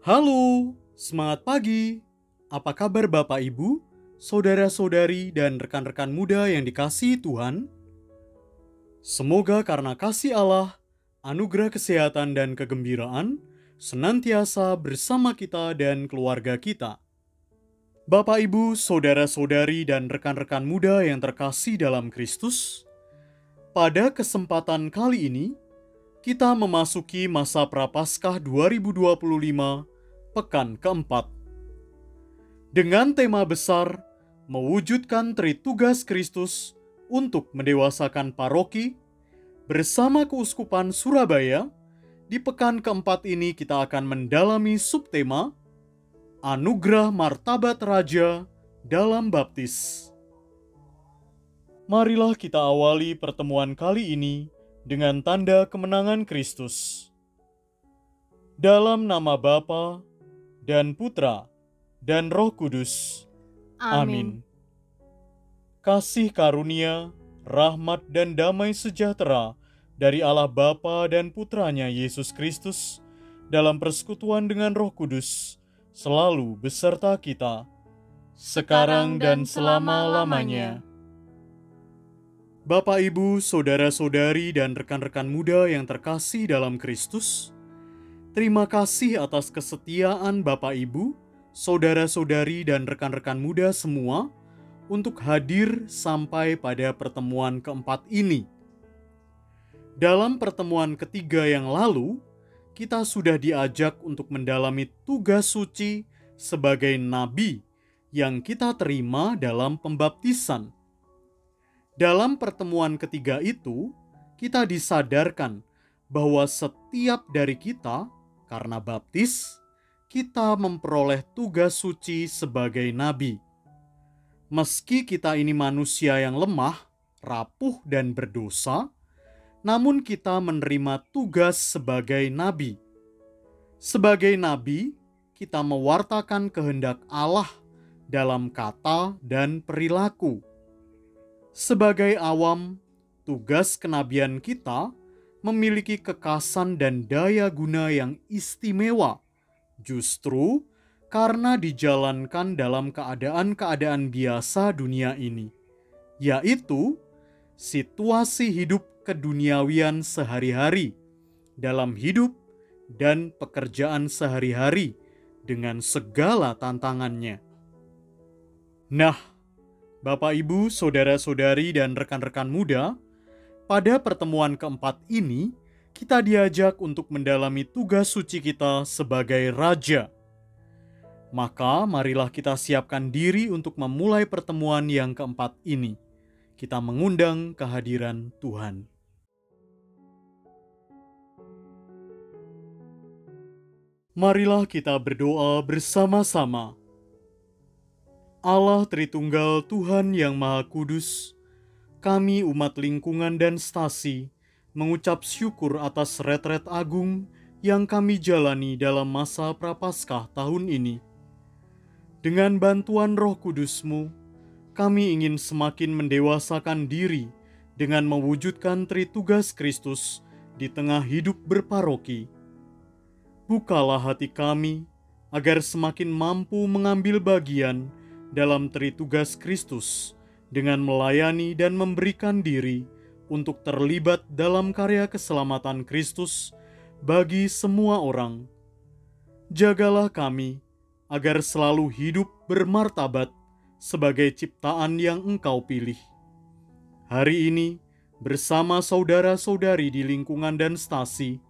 Halo, semangat pagi. Apa kabar Bapak Ibu, saudara-saudari dan rekan-rekan muda yang dikasihi Tuhan? Semoga karena kasih Allah, anugerah kesehatan dan kegembiraan senantiasa bersama kita dan keluarga kita. Bapak Ibu, saudara-saudari dan rekan-rekan muda yang terkasih dalam Kristus, pada kesempatan kali ini kita memasuki masa Prapaskah 2025 pekan keempat. Dengan tema besar, mewujudkan Tritugas Kristus untuk mendewasakan paroki, bersama Keuskupan Surabaya, di pekan keempat ini kita akan mendalami subtema Anugerah Martabat Raja dalam Baptis. Marilah kita awali pertemuan kali ini dengan tanda kemenangan Kristus. Dalam nama Bapa dan Putra dan Roh Kudus. Amin. Kasih karunia, rahmat dan damai sejahtera dari Allah Bapa dan Putranya Yesus Kristus dalam persekutuan dengan Roh Kudus selalu beserta kita, sekarang dan selama-lamanya. Bapak, Ibu, saudara-saudari dan rekan-rekan muda yang terkasih dalam Kristus, terima kasih atas kesetiaan Bapak, Ibu, saudara-saudari dan rekan-rekan muda semua untuk hadir sampai pada pertemuan keempat ini. Dalam pertemuan ketiga yang lalu, kita sudah diajak untuk mendalami tugas suci sebagai nabi yang kita terima dalam pembaptisan. Dalam pertemuan ketiga itu, kita disadarkan bahwa setiap dari kita, karena baptis, kita memperoleh tugas suci sebagai nabi. Meski kita ini manusia yang lemah, rapuh dan berdosa, namun kita menerima tugas sebagai nabi. Sebagai nabi, kita mewartakan kehendak Allah dalam kata dan perilaku. Sebagai awam, tugas kenabian kita memiliki kekasan dan daya guna yang istimewa, justru karena dijalankan dalam keadaan-keadaan biasa dunia ini, yaitu situasi hidup keduniawian sehari-hari, dalam hidup dan pekerjaan sehari-hari dengan segala tantangannya. Nah, Bapak, Ibu, saudara-saudari dan rekan-rekan muda, pada pertemuan keempat ini, kita diajak untuk mendalami tugas suci kita sebagai raja. Maka marilah kita siapkan diri untuk memulai pertemuan yang keempat ini. Kita mengundang kehadiran Tuhan. Marilah kita berdoa bersama-sama. Allah Tritunggal Tuhan yang Maha Kudus, kami umat lingkungan dan stasi mengucap syukur atas retret agung yang kami jalani dalam masa Prapaskah tahun ini. Dengan bantuan Roh Kudus-Mu, kami ingin semakin mendewasakan diri dengan mewujudkan Tritugas Kristus di tengah hidup berparoki. Bukalah hati kami agar semakin mampu mengambil bagian dalam Tritugas Kristus dengan melayani dan memberikan diri untuk terlibat dalam karya keselamatan Kristus bagi semua orang. Jagalah kami agar selalu hidup bermartabat sebagai ciptaan yang Engkau pilih. Hari ini, bersama saudara-saudari di lingkungan dan stasi,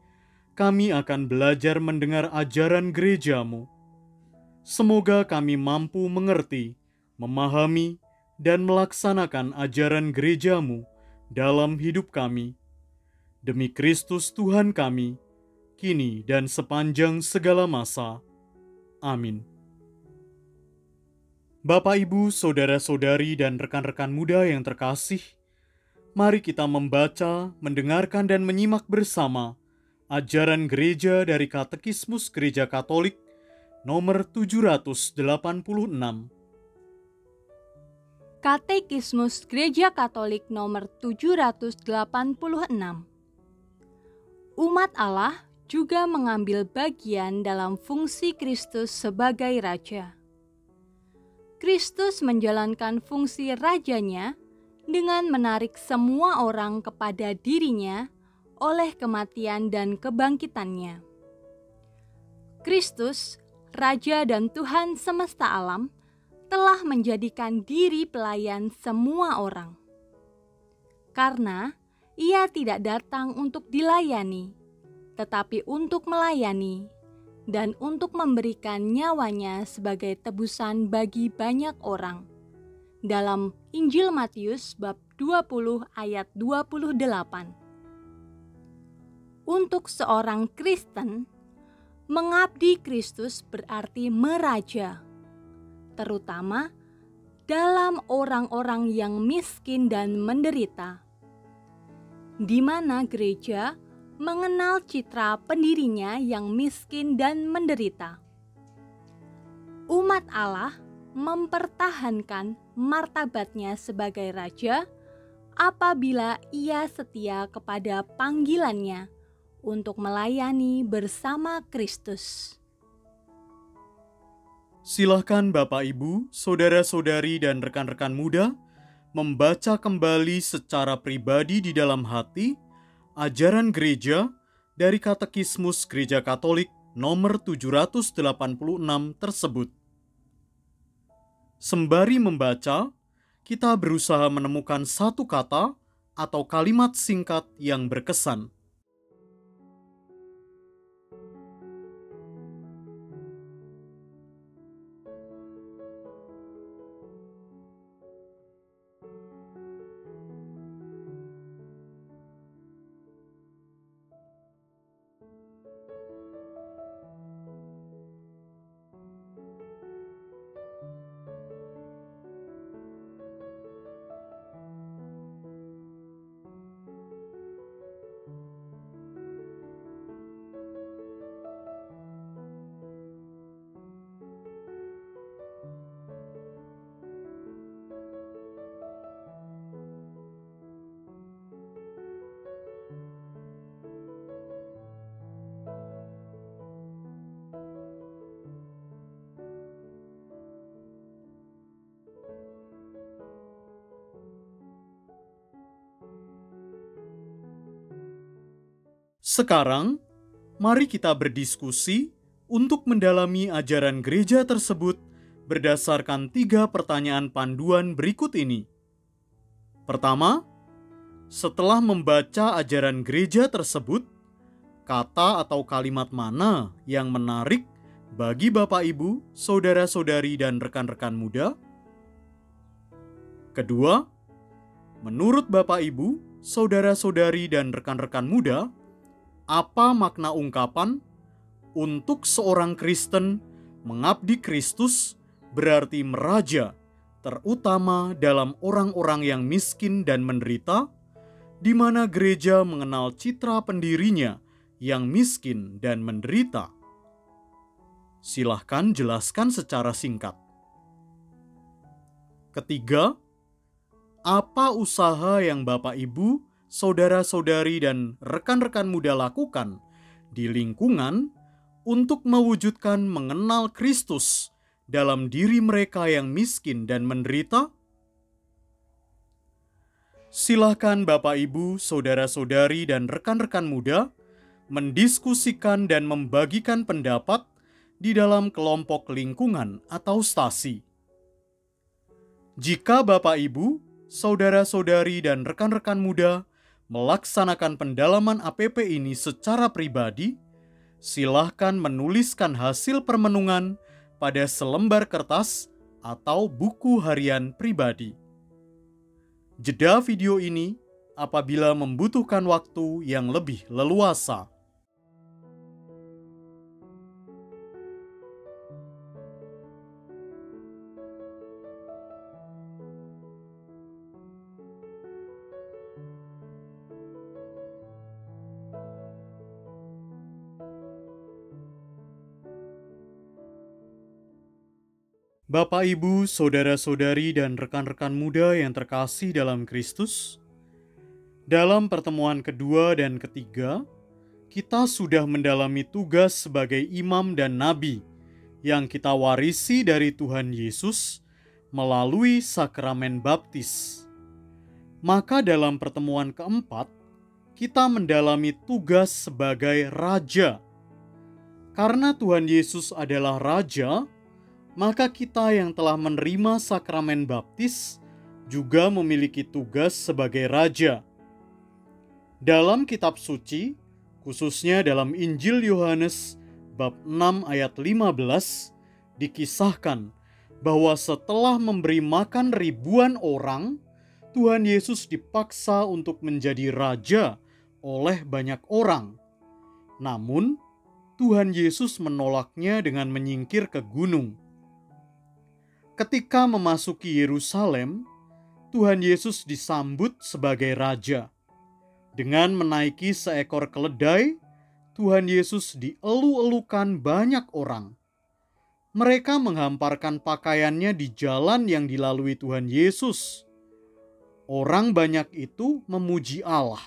kami akan belajar mendengar ajaran gereja-Mu. Semoga kami mampu mengerti, memahami, dan melaksanakan ajaran gereja-Mu dalam hidup kami. Demi Kristus Tuhan kami, kini dan sepanjang segala masa. Amin. Bapak, Ibu, saudara-saudari, dan rekan-rekan muda yang terkasih, mari kita membaca, mendengarkan, dan menyimak bersama ajaran gereja dari Katekismus Gereja Katolik nomor 786. Katekismus Gereja Katolik nomor 786. Umat Allah juga mengambil bagian dalam fungsi Kristus sebagai Raja. Kristus menjalankan fungsi rajanya dengan menarik semua orang kepada dirinya oleh kematian dan kebangkitannya. Kristus, Raja dan Tuhan semesta alam, telah menjadikan diri pelayan semua orang. Karena Ia tidak datang untuk dilayani, tetapi untuk melayani dan untuk memberikan nyawanya sebagai tebusan bagi banyak orang. Dalam Injil Matius bab 20 ayat 28. Untuk seorang Kristen, mengabdi Kristus berarti meraja, terutama dalam orang-orang yang miskin dan menderita, di mana gereja mengenal citra pendirinya yang miskin dan menderita. Umat Allah mempertahankan martabatnya sebagai raja apabila ia setia kepada panggilannya untuk melayani bersama Kristus. Silahkan Bapak, Ibu, saudara-saudari, dan rekan-rekan muda membaca kembali secara pribadi di dalam hati ajaran gereja dari Katekismus Gereja Katolik nomor 786 tersebut. Sembari membaca, kita berusaha menemukan satu kata atau kalimat singkat yang berkesan. Sekarang, mari kita berdiskusi untuk mendalami ajaran gereja tersebut berdasarkan 3 pertanyaan panduan berikut ini. Pertama, setelah membaca ajaran gereja tersebut, kata atau kalimat mana yang menarik bagi Bapak, Ibu, saudara-saudari, dan rekan-rekan muda? Kedua, menurut Bapak, Ibu, saudara-saudari, dan rekan-rekan muda, apa makna ungkapan untuk seorang Kristen mengabdi Kristus berarti meraja, terutama dalam orang-orang yang miskin dan menderita, di mana gereja mengenal citra pendirinya yang miskin dan menderita? Silahkan jelaskan secara singkat. Ketiga, apa usaha yang Bapak, Ibu, saudara-saudari, dan rekan-rekan muda lakukan di lingkungan untuk mewujudkan mengenal Kristus dalam diri mereka yang miskin dan menderita? Silahkan Bapak, Ibu, saudara-saudari, dan rekan-rekan muda mendiskusikan dan membagikan pendapat di dalam kelompok lingkungan atau stasi. Jika Bapak, Ibu, saudara-saudari, dan rekan-rekan muda melaksanakan pendalaman APP ini secara pribadi, silahkan menuliskan hasil permenungan pada selembar kertas atau buku harian pribadi. Jeda video ini apabila membutuhkan waktu yang lebih leluasa. Bapak, Ibu, saudara-saudari, dan rekan-rekan muda yang terkasih dalam Kristus, dalam pertemuan kedua dan ketiga, kita sudah mendalami tugas sebagai imam dan nabi yang kita warisi dari Tuhan Yesus melalui sakramen baptis. Maka dalam pertemuan keempat, kita mendalami tugas sebagai raja. Karena Tuhan Yesus adalah raja, maka kita yang telah menerima sakramen baptis juga memiliki tugas sebagai raja. Dalam kitab suci, khususnya dalam Injil Yohanes bab 6 ayat 15, dikisahkan bahwa setelah memberi makan ribuan orang, Tuhan Yesus dipaksa untuk menjadi raja oleh banyak orang. Namun, Tuhan Yesus menolaknya dengan menyingkir ke gunung. Ketika memasuki Yerusalem, Tuhan Yesus disambut sebagai raja. Dengan menaiki seekor keledai, Tuhan Yesus dielu-elukan banyak orang. Mereka menghamparkan pakaiannya di jalan yang dilalui Tuhan Yesus. Orang banyak itu memuji Allah.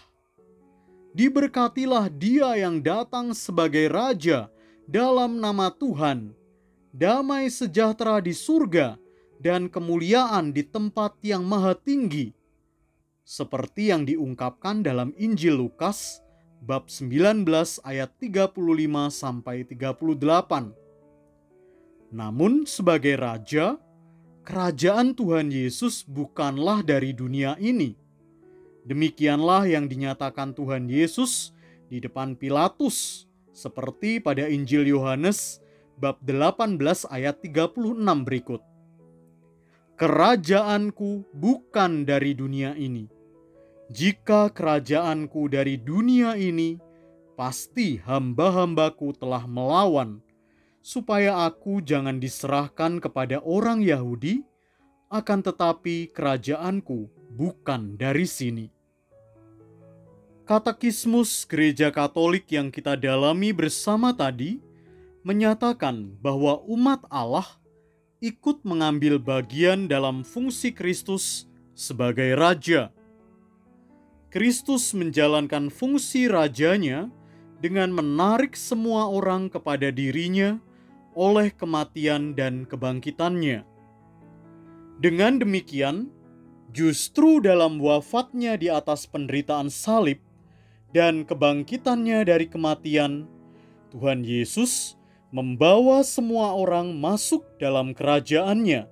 Diberkatilah Dia yang datang sebagai Raja dalam nama Tuhan. Damai sejahtera di surga dan kemuliaan di tempat yang maha tinggi. Seperti yang diungkapkan dalam Injil Lukas bab 19 ayat 35 sampai 38. Namun sebagai raja, kerajaan Tuhan Yesus bukanlah dari dunia ini. Demikianlah yang dinyatakan Tuhan Yesus di depan Pilatus, seperti pada Injil Yohanes bab 18 ayat 36 berikut. Kerajaanku bukan dari dunia ini. Jika kerajaanku dari dunia ini, pasti hamba-hambaku telah melawan, supaya aku jangan diserahkan kepada orang Yahudi, akan tetapi kerajaanku bukan dari sini. Katekismus Gereja Katolik yang kita dalami bersama tadi menyatakan bahwa umat Allah ikut mengambil bagian dalam fungsi Kristus sebagai raja. Kristus menjalankan fungsi rajanya dengan menarik semua orang kepada dirinya oleh kematian dan kebangkitannya. Dengan demikian, justru dalam wafatnya di atas penderitaan salib dan kebangkitannya dari kematian, Tuhan Yesus membawa semua orang masuk dalam kerajaannya.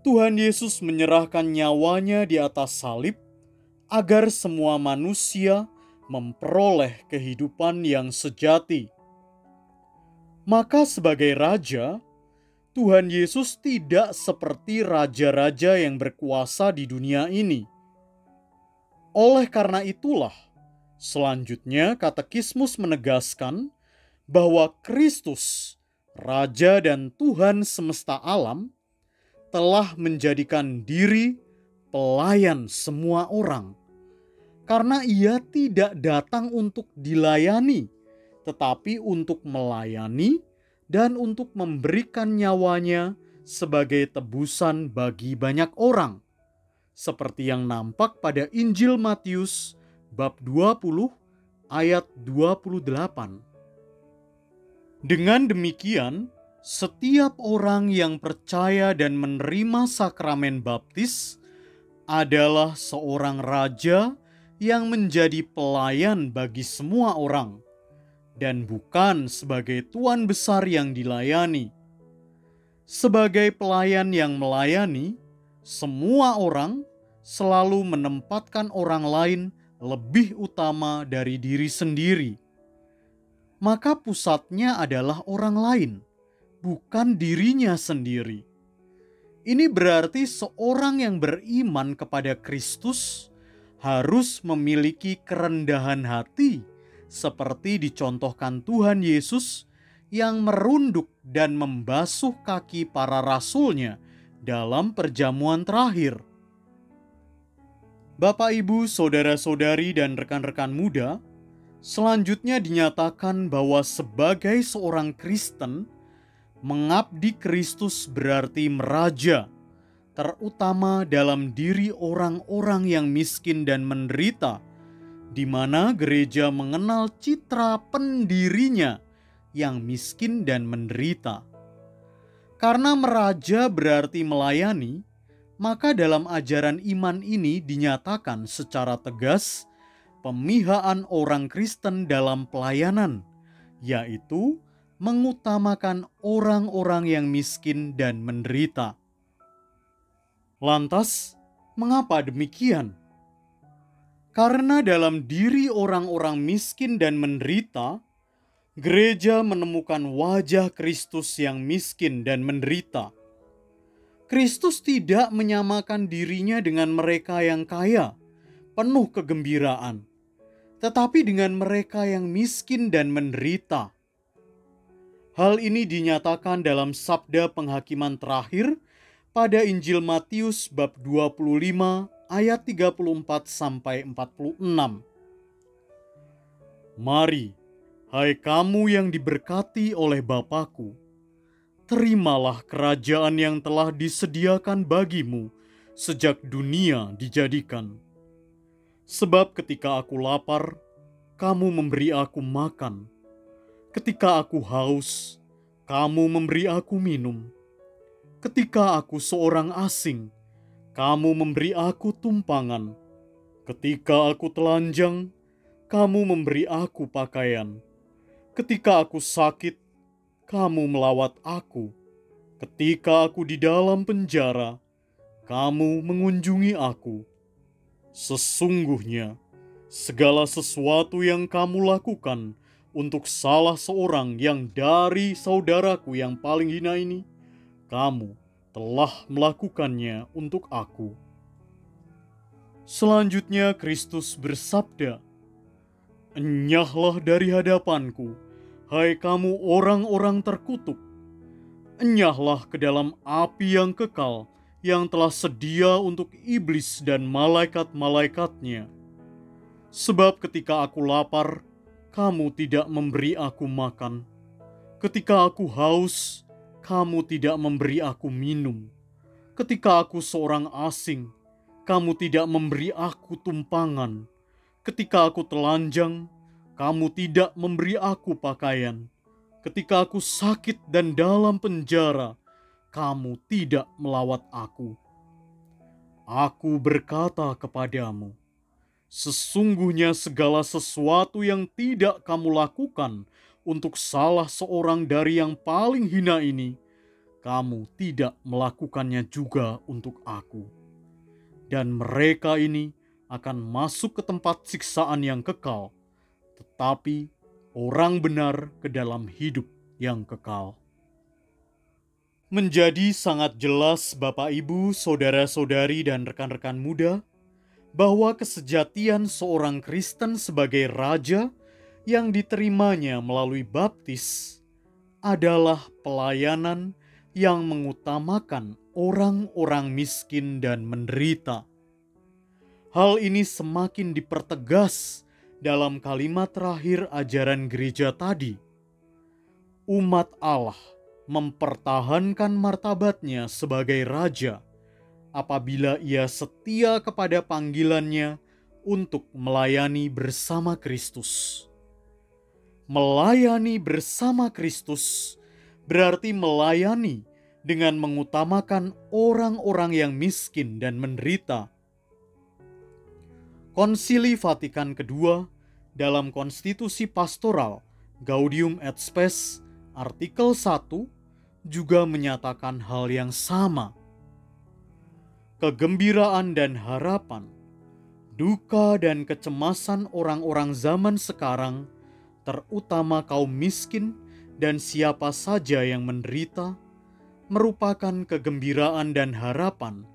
Tuhan Yesus menyerahkan nyawanya di atas salib agar semua manusia memperoleh kehidupan yang sejati. Maka sebagai raja, Tuhan Yesus tidak seperti raja-raja yang berkuasa di dunia ini. Oleh karena itulah, selanjutnya katekismus menegaskan bahwa Kristus, Raja dan Tuhan semesta alam, telah menjadikan diri pelayan semua orang. Karena Ia tidak datang untuk dilayani, tetapi untuk melayani dan untuk memberikan nyawanya sebagai tebusan bagi banyak orang. Seperti yang nampak pada Injil Matius bab 20 ayat 28. Dengan demikian, setiap orang yang percaya dan menerima sakramen baptis adalah seorang raja yang menjadi pelayan bagi semua orang, dan bukan sebagai tuan besar yang dilayani. Sebagai pelayan yang melayani, semua orang selalu menempatkan orang lain lebih utama dari diri sendiri. Maka pusatnya adalah orang lain, bukan dirinya sendiri. Ini berarti seorang yang beriman kepada Kristus harus memiliki kerendahan hati, seperti dicontohkan Tuhan Yesus yang merunduk dan membasuh kaki para rasulnya dalam perjamuan terakhir. Bapak, Ibu, saudara-saudari, dan rekan-rekan muda, selanjutnya dinyatakan bahwa sebagai seorang Kristen, mengabdi Kristus berarti meraja, terutama dalam diri orang-orang yang miskin dan menderita, di mana gereja mengenal citra pendirinya yang miskin dan menderita. Karena meraja berarti melayani, maka dalam ajaran iman ini dinyatakan secara tegas pemihaan orang Kristen dalam pelayanan, yaitu mengutamakan orang-orang yang miskin dan menderita. Lantas, mengapa demikian? Karena dalam diri orang-orang miskin dan menderita, gereja menemukan wajah Kristus yang miskin dan menderita. Kristus tidak menyamakan dirinya dengan mereka yang kaya, penuh kegembiraan, tetapi dengan mereka yang miskin dan menderita. Hal ini dinyatakan dalam sabda penghakiman terakhir pada Injil Matius bab 25 ayat 34 sampai 46. Mari, hai kamu yang diberkati oleh Bapa-Ku, terimalah kerajaan yang telah disediakan bagimu sejak dunia dijadikan. Sebab ketika aku lapar, kamu memberi aku makan. Ketika aku haus, kamu memberi aku minum. Ketika aku seorang asing, kamu memberi aku tumpangan. Ketika aku telanjang, kamu memberi aku pakaian. Ketika aku sakit, kamu melawat aku. Ketika aku di dalam penjara, kamu mengunjungi aku. Sesungguhnya, segala sesuatu yang kamu lakukan untuk salah seorang yang dari saudaraku yang paling hina ini, kamu telah melakukannya untuk aku. Selanjutnya Kristus bersabda, "Enyahlah dari hadapanku, hai kamu orang-orang terkutuk. Enyahlah ke dalam api yang kekal, yang telah sedia untuk iblis dan malaikat-malaikatnya. Sebab ketika aku lapar, kamu tidak memberi aku makan. Ketika aku haus, kamu tidak memberi aku minum. Ketika aku seorang asing, kamu tidak memberi aku tumpangan. Ketika aku telanjang, kamu tidak memberi aku pakaian. Ketika aku sakit dan dalam penjara, kamu tidak melawat aku. Aku berkata kepadamu, sesungguhnya segala sesuatu yang tidak kamu lakukan untuk salah seorang dari yang paling hina ini, kamu tidak melakukannya juga untuk aku. Dan mereka ini akan masuk ke tempat siksaan yang kekal, tetapi orang benar ke dalam hidup yang kekal." Menjadi sangat jelas Bapak Ibu, saudara-saudari dan rekan-rekan muda, bahwa kesejatian seorang Kristen sebagai raja yang diterimanya melalui baptis adalah pelayanan yang mengutamakan orang-orang miskin dan menderita. Hal ini semakin dipertegas dalam kalimat terakhir ajaran gereja tadi. Umat Allah mempertahankan martabatnya sebagai raja apabila ia setia kepada panggilannya untuk melayani bersama Kristus. Melayani bersama Kristus berarti melayani dengan mengutamakan orang-orang yang miskin dan menderita. Konsili Vatikan II dalam Konstitusi Pastoral Gaudium et Spes artikel 1 juga menyatakan hal yang sama. Kegembiraan dan harapan, duka dan kecemasan orang-orang zaman sekarang, terutama kaum miskin dan siapa saja yang menderita, merupakan kegembiraan dan harapan,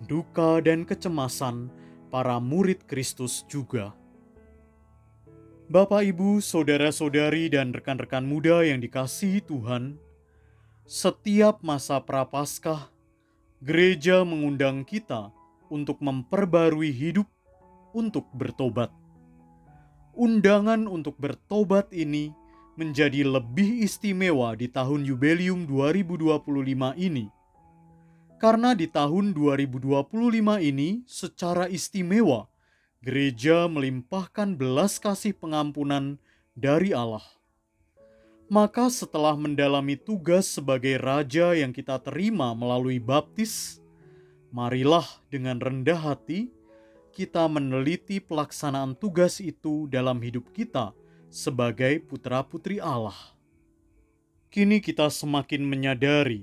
duka dan kecemasan para murid Kristus juga. Bapak, Ibu, saudara-saudari, dan rekan-rekan muda yang dikasihi Tuhan, setiap masa Prapaskah, gereja mengundang kita untuk memperbarui hidup, untuk bertobat. Undangan untuk bertobat ini menjadi lebih istimewa di tahun Yubelium 2025 ini. Karena di tahun 2025 ini secara istimewa, gereja melimpahkan belas kasih pengampunan dari Allah. Maka setelah mendalami tugas sebagai raja yang kita terima melalui baptis, marilah dengan rendah hati kita meneliti pelaksanaan tugas itu dalam hidup kita sebagai putra-putri Allah. Kini kita semakin menyadari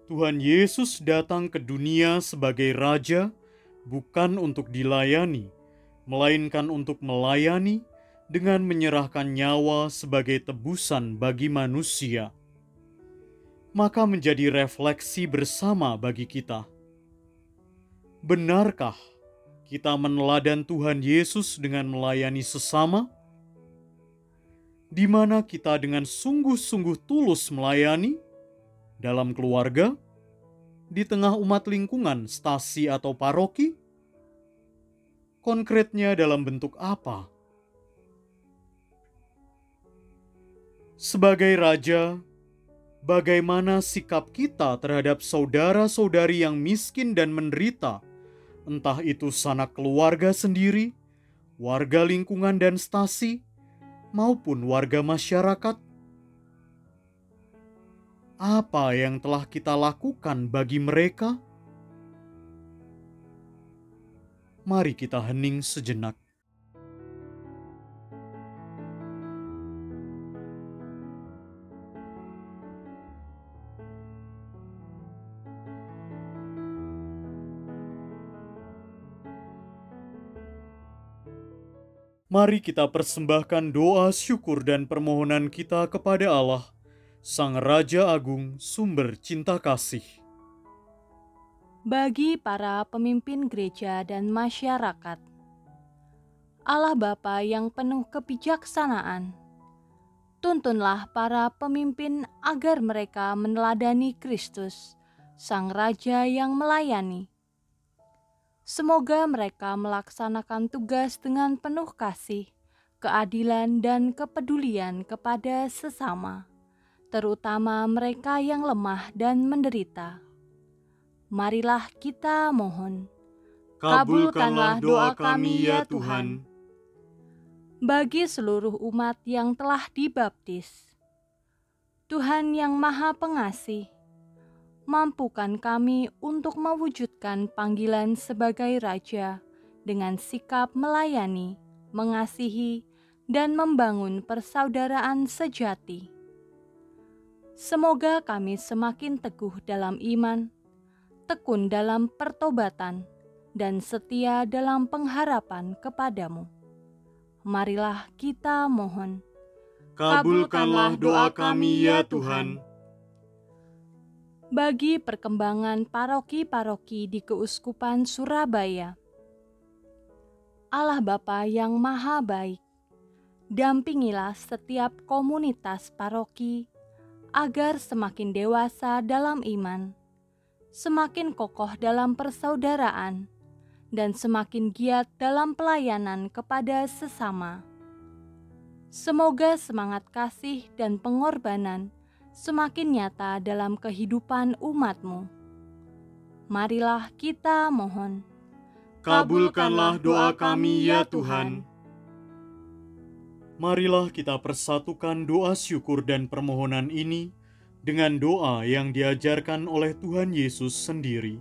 Tuhan Yesus datang ke dunia sebagai raja bukan untuk dilayani, melainkan untuk melayani dengan menyerahkan nyawa sebagai tebusan bagi manusia. Maka menjadi refleksi bersama bagi kita. Benarkah kita meneladan Tuhan Yesus dengan melayani sesama? Di mana kita dengan sungguh-sungguh tulus melayani dalam keluarga, di tengah umat lingkungan, stasi atau paroki? Konkretnya dalam bentuk apa? Sebagai raja, bagaimana sikap kita terhadap saudara-saudari yang miskin dan menderita, entah itu sanak keluarga sendiri, warga lingkungan dan stasi, maupun warga masyarakat? Apa yang telah kita lakukan bagi mereka? Mari kita hening sejenak. Mari kita persembahkan doa syukur dan permohonan kita kepada Allah, Sang Raja Agung, sumber cinta kasih. Bagi para pemimpin gereja dan masyarakat, Allah Bapa yang penuh kebijaksanaan, tuntunlah para pemimpin agar mereka meneladani Kristus, Sang Raja yang melayani. Semoga mereka melaksanakan tugas dengan penuh kasih, keadilan, dan kepedulian kepada sesama, terutama mereka yang lemah dan menderita. Marilah kita mohon. Kabulkanlah doa kami ya Tuhan. Bagi seluruh umat yang telah dibaptis, Tuhan yang Maha Pengasih, mampukan kami untuk mewujudkan panggilan sebagai Raja dengan sikap melayani, mengasihi, dan membangun persaudaraan sejati. Semoga kami semakin teguh dalam iman, tekun dalam pertobatan, dan setia dalam pengharapan kepadamu. Marilah kita mohon. Kabulkanlah doa kami ya Tuhan. Bagi perkembangan paroki-paroki di Keuskupan Surabaya, Allah Bapa yang Maha Baik, dampingilah setiap komunitas paroki agar semakin dewasa dalam iman, semakin kokoh dalam persaudaraan, dan semakin giat dalam pelayanan kepada sesama. Semoga semangat kasih dan pengorbanan semakin nyata dalam kehidupan umat-Mu. Marilah kita mohon. Kabulkanlah doa kami ya Tuhan. Marilah kita persatukan doa syukur dan permohonan ini dengan doa yang diajarkan oleh Tuhan Yesus sendiri.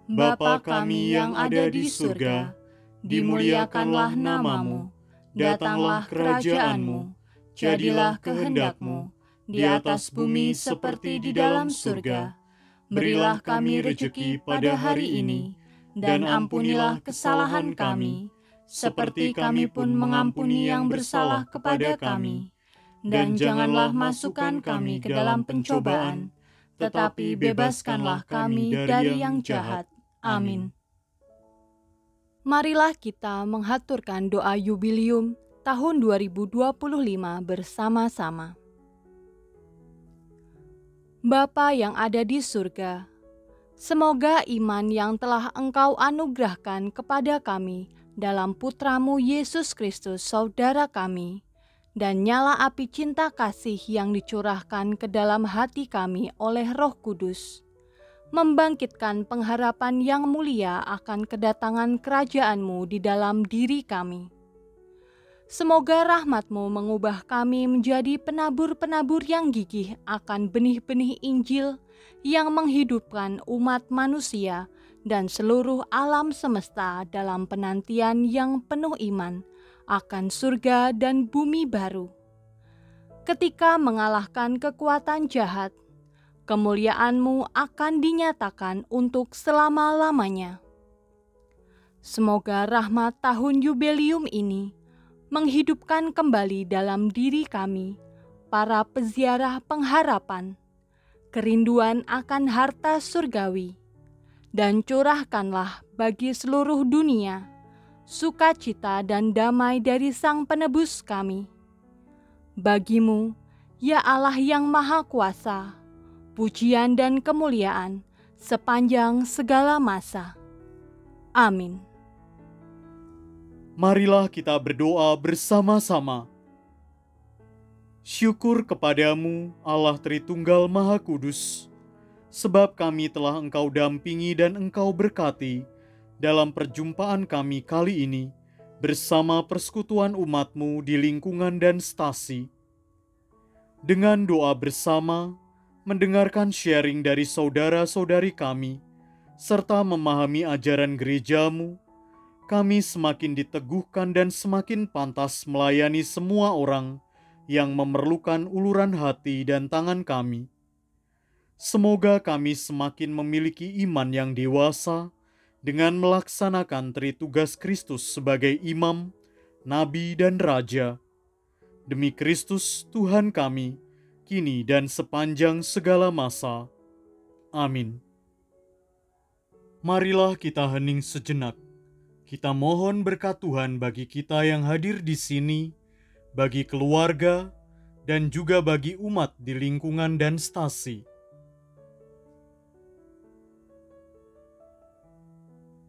Bapa kami yang ada di surga, dimuliakanlah nama-Mu, datanglah kerajaan-Mu, jadilah kehendak-Mu, di atas bumi seperti di dalam surga. Berilah kami rejeki pada hari ini, dan ampunilah kesalahan kami, seperti kami pun mengampuni yang bersalah kepada kami. Dan janganlah masukkan kami ke dalam pencobaan, tetapi bebaskanlah kami dari yang jahat. Amin. Marilah kita menghaturkan doa yubilium tahun 2025 bersama-sama. Bapa yang ada di surga, semoga iman yang telah Engkau anugerahkan kepada kami dalam Putra-Mu Yesus Kristus, Saudara kami, dan nyala api cinta kasih yang dicurahkan ke dalam hati kami oleh Roh Kudus, membangkitkan pengharapan yang mulia akan kedatangan kerajaan-Mu di dalam diri kami. Semoga rahmat-Mu mengubah kami menjadi penabur-penabur yang gigih akan benih-benih Injil yang menghidupkan umat manusia dan seluruh alam semesta dalam penantian yang penuh iman akan surga dan bumi baru. Ketika mengalahkan kekuatan jahat, kemuliaan-Mu akan dinyatakan untuk selama-lamanya. Semoga rahmat tahun yubelium ini menghidupkan kembali dalam diri kami, para peziarah pengharapan, kerinduan akan harta surgawi, dan curahkanlah bagi seluruh dunia sukacita dan damai dari Sang Penebus kami. Bagi-Mu, ya Allah yang Maha Kuasa, pujian dan kemuliaan sepanjang segala masa. Amin. Marilah kita berdoa bersama-sama. Syukur kepadamu, Allah Tritunggal Maha Kudus, sebab kami telah Engkau dampingi dan Engkau berkati dalam perjumpaan kami kali ini bersama persekutuan umat-Mu di lingkungan dan stasi. Dengan doa bersama, mendengarkan sharing dari saudara-saudari kami, serta memahami ajaran gereja-Mu, kami semakin diteguhkan dan semakin pantas melayani semua orang yang memerlukan uluran hati dan tangan kami. Semoga kami semakin memiliki iman yang dewasa dengan melaksanakan tritugas Kristus sebagai imam, nabi, dan raja. Demi Kristus Tuhan kami, kini dan sepanjang segala masa. Amin. Marilah kita hening sejenak. Kita mohon berkat Tuhan bagi kita yang hadir di sini, bagi keluarga, dan juga bagi umat di lingkungan dan stasi.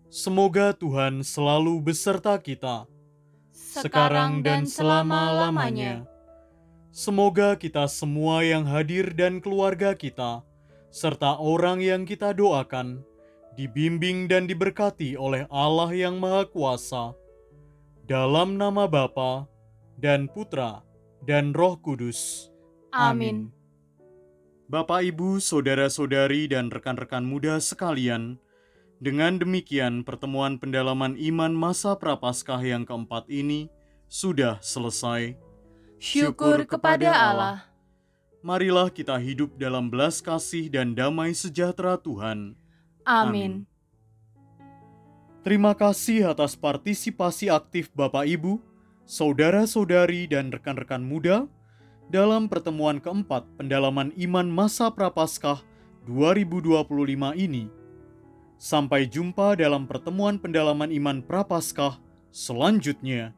Semoga Tuhan selalu beserta kita, sekarang dan selama-lamanya. Semoga kita semua yang hadir dan keluarga kita, serta orang yang kita doakan, dibimbing dan diberkati oleh Allah yang Maha Kuasa, dalam nama Bapa dan Putra dan Roh Kudus. Amin. Bapak, Ibu, saudara-saudari, dan rekan-rekan muda sekalian, dengan demikian pertemuan pendalaman iman masa Prapaskah yang keempat ini sudah selesai. Syukur kepada Allah. Marilah kita hidup dalam belas kasih dan damai sejahtera Tuhan. Amin. Terima kasih atas partisipasi aktif Bapak Ibu, saudara-saudari, dan rekan-rekan muda dalam pertemuan keempat pendalaman iman masa Prapaskah 2025 ini. Sampai jumpa dalam pertemuan pendalaman iman Prapaskah selanjutnya.